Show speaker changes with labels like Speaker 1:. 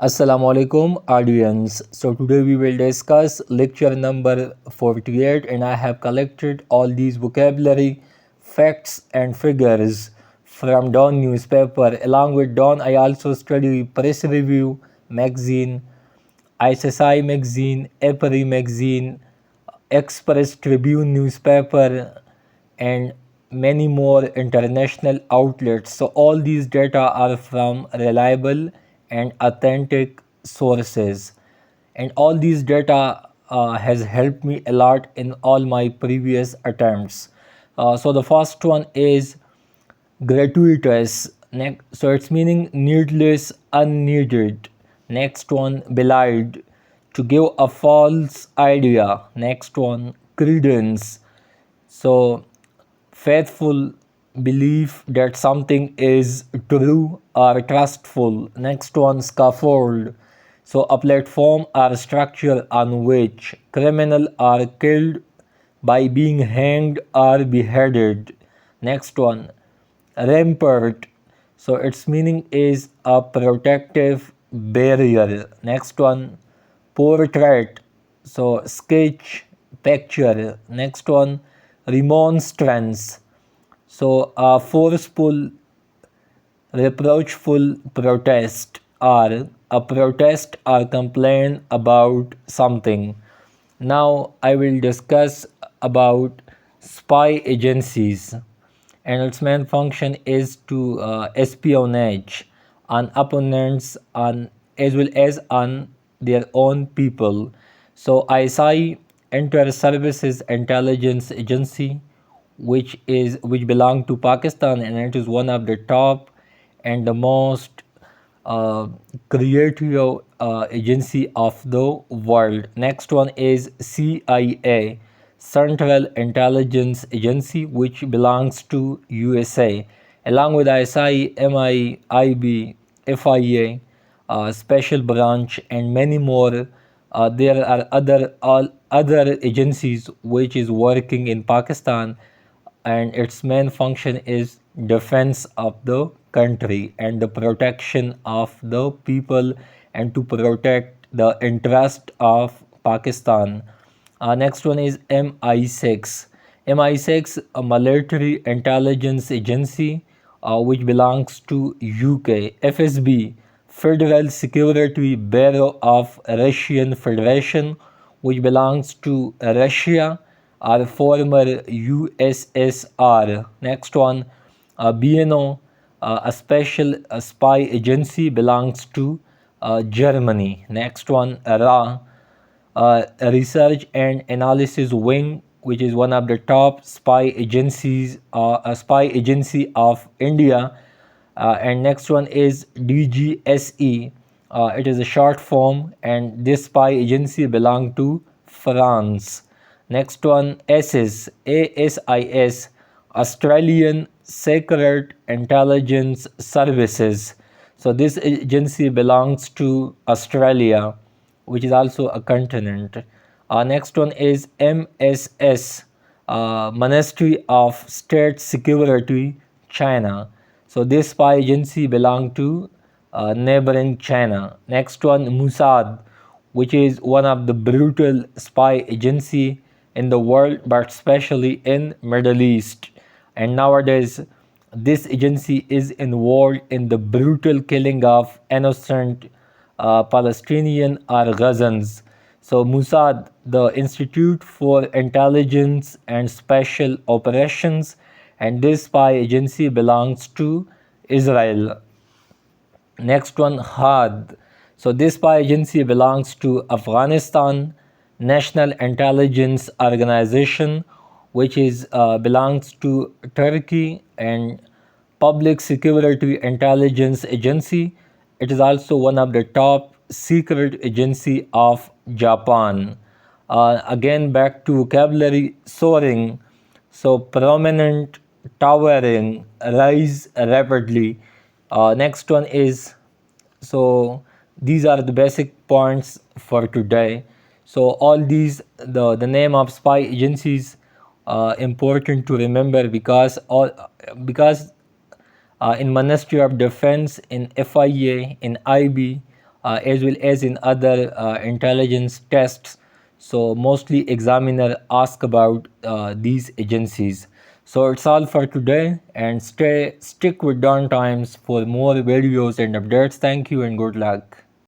Speaker 1: Assalamu alaikum audience. So today we will discuss lecture number 48 and I have collected all these vocabulary, facts and figures from Dawn newspaper. Along with Dawn I also study Press Review magazine, ISSI magazine, APRI magazine, Express Tribune newspaper and many more international outlets. So all these data are from reliable and authentic sources. And all these data has helped me a lot in all my previous attempts. So the first one is gratuitous. So it's meaning needless, unneeded. Next one, belied, to give a false idea. Next one, credence. So faithful, belief that something is true or trustful. Next one, scaffold. So a platform or structure on which criminal are killed by being hanged or beheaded. Next one, rampart. So its meaning is a protective barrier. Next one, portrait. So sketch, picture. Next one, remonstrance. So a forceful, reproachful protest or a protest or complaint about something. Now I will discuss about spy agencies, and its main function is to espionage on opponents on as well as on their own people. So ISI, Inter Services Intelligence Agency, which belong to Pakistan, and it is one of the top and the most uh, creative agency of the world. Next one is CIA, Central Intelligence Agency, which belongs to USA, along with ISI, MI, IB, FIA, Special Branch, and many more. There are other agencies which is working in Pakistan, and its main function is defense of the country and the protection of the people and to protect the interest of Pakistan. Next one is MI6. MI6, a military intelligence agency which belongs to UK. FSB, Federal Security Bureau of Russian Federation, which belongs to Russia or former USSR. Next one, BNO, a special spy agency, belongs to Germany. Next one, RA, a research and analysis wing, which is one of the top spy agencies, a spy agency of India. And next one is DGSE. It is a short form, and this spy agency belong to France. Next one, ASIS, ASIS, Australian Secret Intelligence Services. So this agency belongs to Australia, which is also a continent. Next one is MSS, Ministry of State Security, China. So this spy agency belong to neighboring China. Next one, Mossad, which is one of the brutal spy agency in the world, but especially in Middle East. And nowadays, this agency is involved in the brutal killing of innocent Palestinian or Gazans. So Mossad, the Institute for Intelligence and Special Operations, and this spy agency belongs to Israel. Next one, HAD. So this spy agency belongs to Afghanistan National Intelligence Organization, which is belongs to Turkey, and Public Security Intelligence Agency. It is also one of the top secret agency of Japan. Again, back to vocabulary, soaring. So prominent, towering, rise rapidly. Next one is, so these are the basic points for today. So all these, the name of spy agencies important to remember, because in Ministry of Defense, in FIA, in IB, as well as in other intelligence tests. So mostly examiner ask about these agencies. So it's all for today, and stick with Dawn Times for more videos and updates. Thank you and good luck.